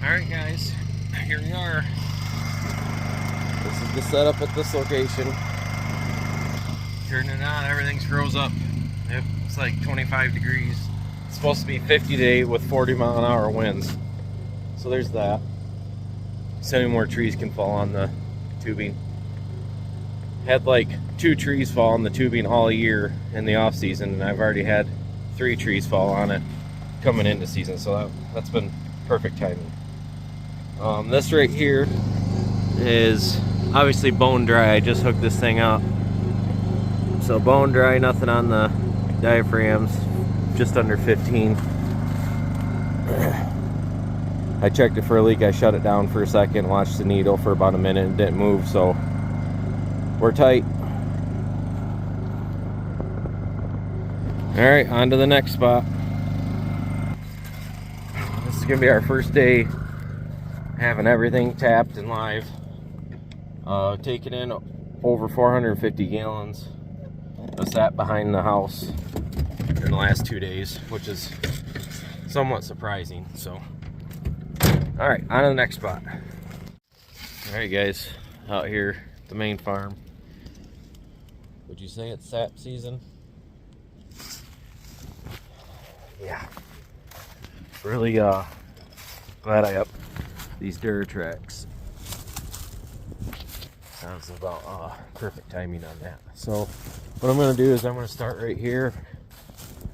Alright guys, here we are. This is the setup at this location. Turning it on, everything's froze up. It's like 25 degrees. It's supposed to be 50 today with 40-mile-an-hour winds. So there's that. So many more trees can fall on the tubing. Had like 2 trees fall on the tubing all year in the off season, and I've already had 3 trees fall on it coming into season, so that's been perfect timing. This right here is obviously bone dry. I just hooked this thing up, so bone dry, nothing on the diaphragms, just under 15. I checked it for a leak. I shut it down for a second, watched the needle for about a minute, and didn't move, so we're tight. Alright, on to the next spot. This is gonna be our first day having everything tapped and live. Taking in over 450 gallons of sap behind the house in the last 2 days, which is somewhat surprising. So, all right, on to the next spot. All right, guys, out here at the main farm. Would you say it's sap season? Yeah. Really glad I upped these Duratracks. Sounds about perfect timing on that. So what I'm going to do is I'm going to start right here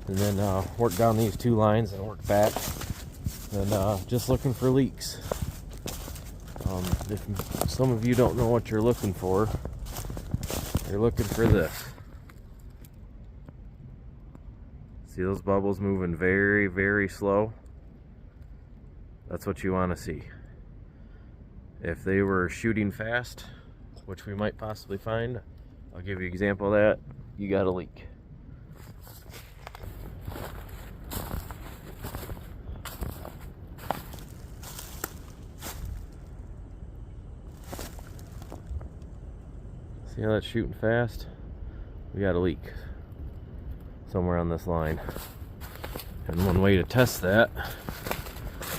and then work down these 2 lines and work back, and just looking for leaks. If some of you don't know what you're looking for, you're looking for this. See those bubbles moving very, very slow? That's what you want to see. If they were shooting fast, which we might possibly find, I'll give you an example of that, you got a leak. See how that's shooting fast? We got a leak somewhere on this line. And one way to test that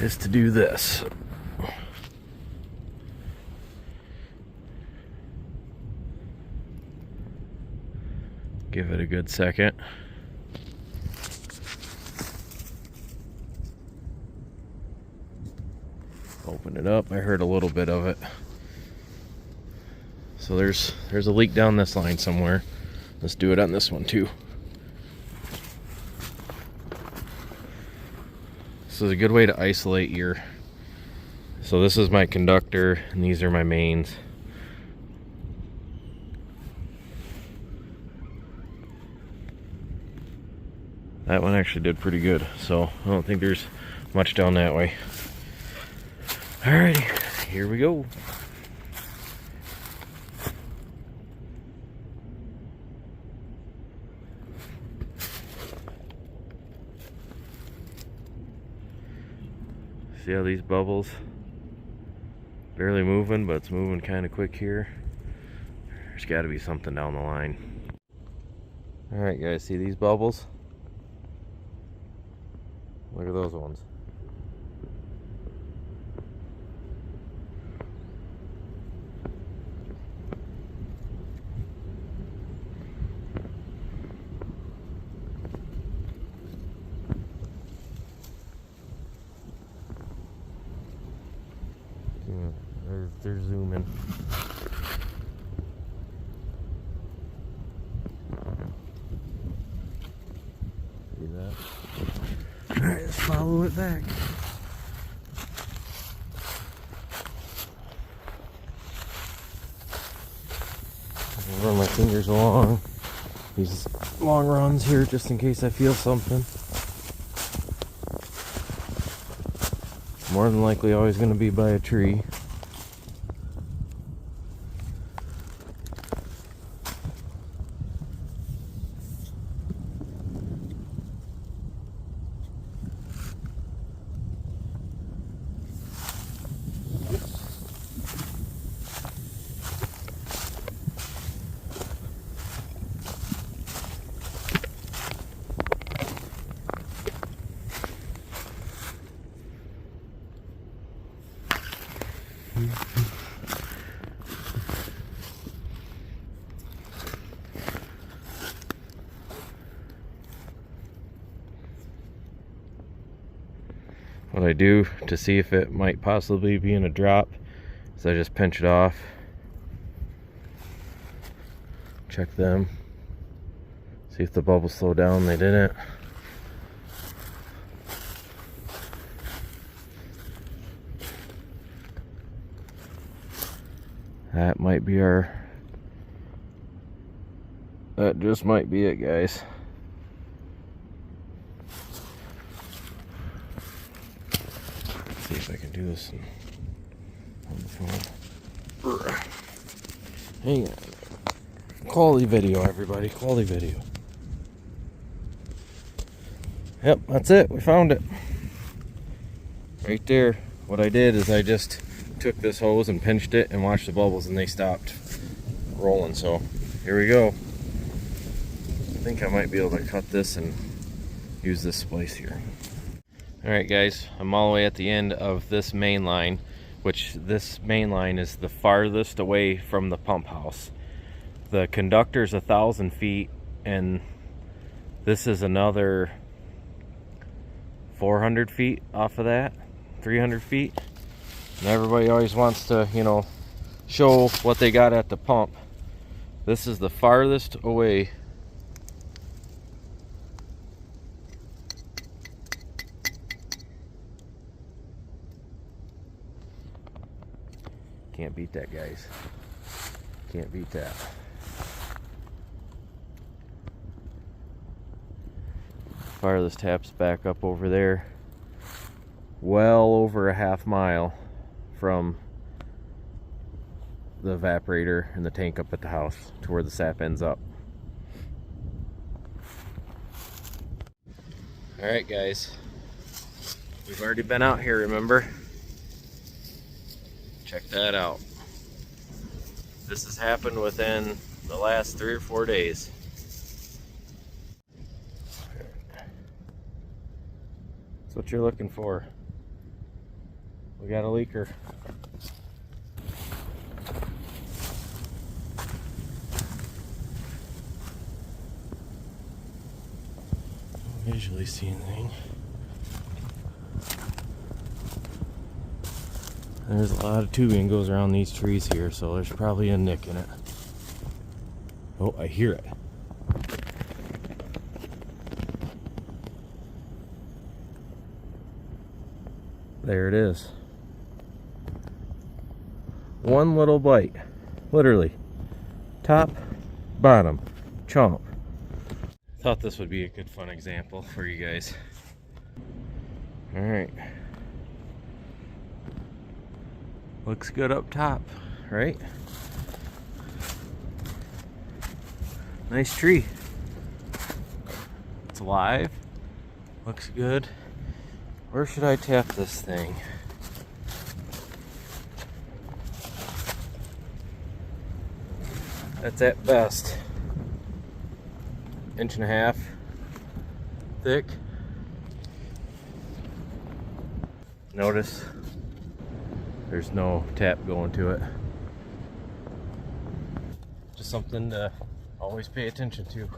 is to do this. Give it a good second. Open it up. I heard a little bit of it. So there's a leak down this line somewhere. Let's do it on this one too. This is a good way to isolate your... So this is my conductor and these are my mains. That one actually did pretty good, so I don't think there's much down that way. Alrighty, here we go. See how these bubbles barely moving, but it's moving kind of quick here. There's got to be something down the line. Alright guys, see these bubbles? Look at those ones. They're zooming. See that? Alright, let's follow it back. I'll run my fingers along these long runs here just in case I feel something. More than likely always going to be by a tree. What I do to see if it might possibly be in a drop is I just pinch it off, check them, see if the bubbles slow down. They didn't. That might be that just might be it, guys. Let's see if I can do this on the phone. Hang on. Quality video, everybody. Quality video. Yep, that's it. We found it. Right there. What I did is I just took this hose and pinched it and watched the bubbles, and they stopped rolling. So here we go. I think I might be able to cut this and use this splice here. Alright guys, I'm all the way at the end of this main line, which this main line is the farthest away from the pump house. The conductor's 1,000 feet, and this is another 400 feet off of that, 300 feet. And everybody always wants to, you know, show what they got at the pump. This is the farthest away. Can't beat that, guys. Can't beat that. Farthest tap's back up over there, well over a half mile from the evaporator and the tank up at the house to where the sap ends up. Alright guys, we've already been out here, remember? Check that out. This has happened within the last 3 or 4 days. That's what you're looking for. We got a leaker. Don't visually see anything. There's a lot of tubing goes around these trees here, so there's probably a nick in it. Oh, I hear it. There it is. One little bite. Literally. Top, bottom, chomp. Thought this would be a good fun example for you guys. Alright. Looks good up top, right? Nice tree. It's alive. Looks good. Where should I tap this thing? That's at best 1.5 inches thick. Notice there's no tap going to it. Just something to always pay attention to.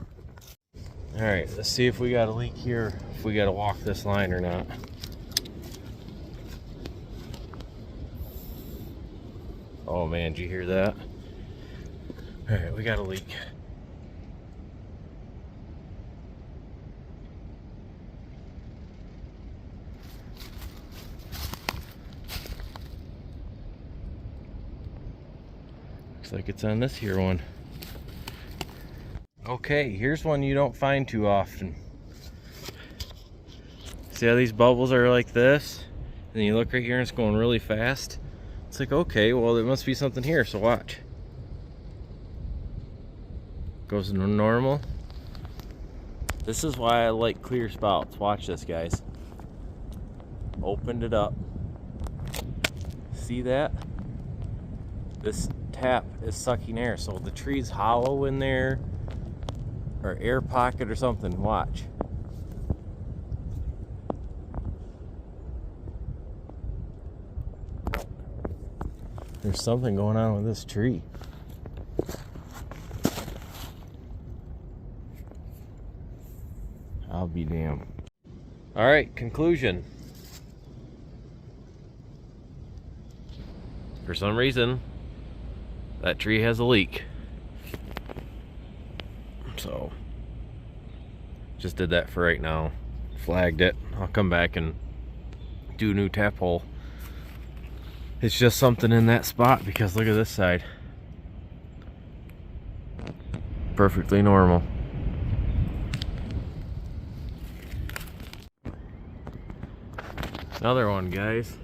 Alright, let's see if we got a leak here, if we gotta walk this line or not. Oh man, did you hear that? Alright, we got a leak. Looks like it's on this here one. Okay, here's one you don't find too often. See how these bubbles are like this? And you look right here and it's going really fast. It's like, okay, well there must be something here, so watch. Goes to normal. This is why I like clear spouts. Watch this, guys. Opened it up. See that? This tap is sucking air, so the tree's hollow in there, or air pocket or something. Watch. There's something going on with this tree. I'll be damned. All right, conclusion. For some reason, that tree has a leak. So, just did that for right now. Flagged it. I'll come back and do a new tap hole. It's just something in that spot because look at this side. Perfectly normal. Another one, guys.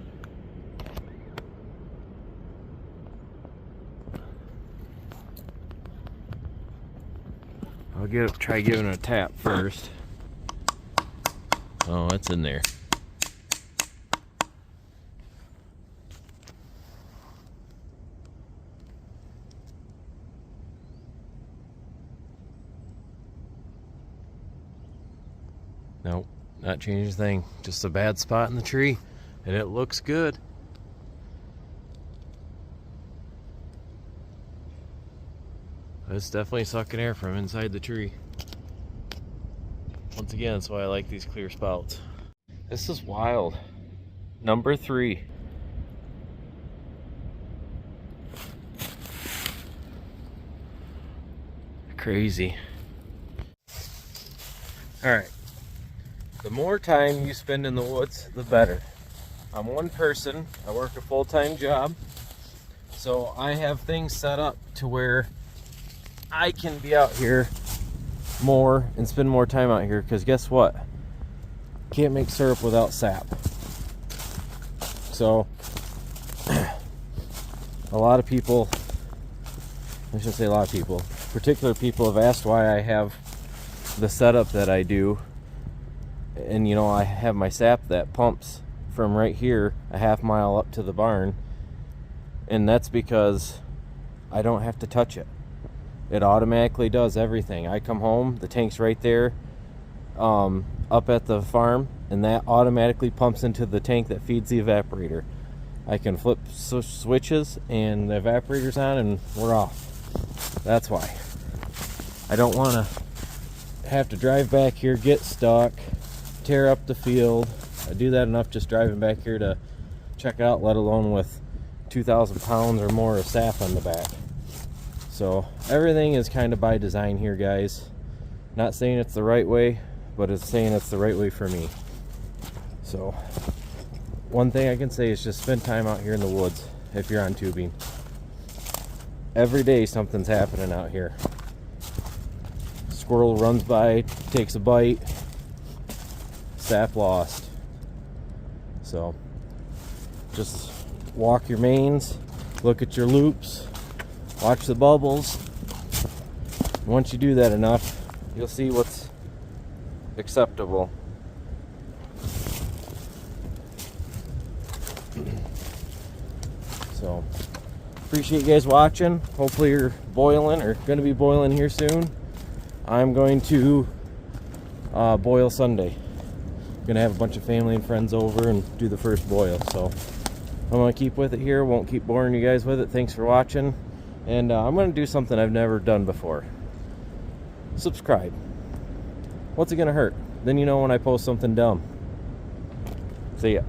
I'll try giving it a tap first. Oh, it's in there. Nope, not changing a thing. Just a bad spot in the tree, and it looks good. It's definitely sucking air from inside the tree. Once again, that's why I like these clear spouts. This is wild. Number 3. Crazy. Alright. The more time you spend in the woods, the better. I'm one person. I work a full-time job. So I have things set up to where I can be out here more and spend more time out here, because guess what? Can't make syrup without sap. So a lot of people, I shouldn't say a lot of people, particular people have asked why I have the setup that I do. And you know, I have my sap that pumps from right here a half mile up to the barn, and that's because I don't have to touch it. It automatically does everything. I come home, the tank's right there up at the farm, and that automatically pumps into the tank that feeds the evaporator. I can flip switches and the evaporator's on and we're off. That's why. I don't want to have to drive back here, get stuck, tear up the field. I do that enough just driving back here to check it out, let alone with 2,000 pounds or more of sap on the back. So everything is kind of by design here, guys. Not saying it's the right way, but it's saying it's the right way for me. So one thing I can say is just spend time out here in the woods if you're on tubing. Every day something's happening out here. Squirrel runs by, takes a bite, sap lost. So just walk your mains, look at your loops, watch the bubbles. Once you do that enough, you'll see what's acceptable. So appreciate you guys watching. Hopefully you're boiling or going to be boiling here soon. I'm going to boil Sunday. I'm going to have a bunch of family and friends over and do the first boil. So I'm going to keep with it here. Won't keep boring you guys with it. Thanks for watching. And I'm going to do something I've never done before. Subscribe. What's it going to hurt? Then you know when I post something dumb. See ya.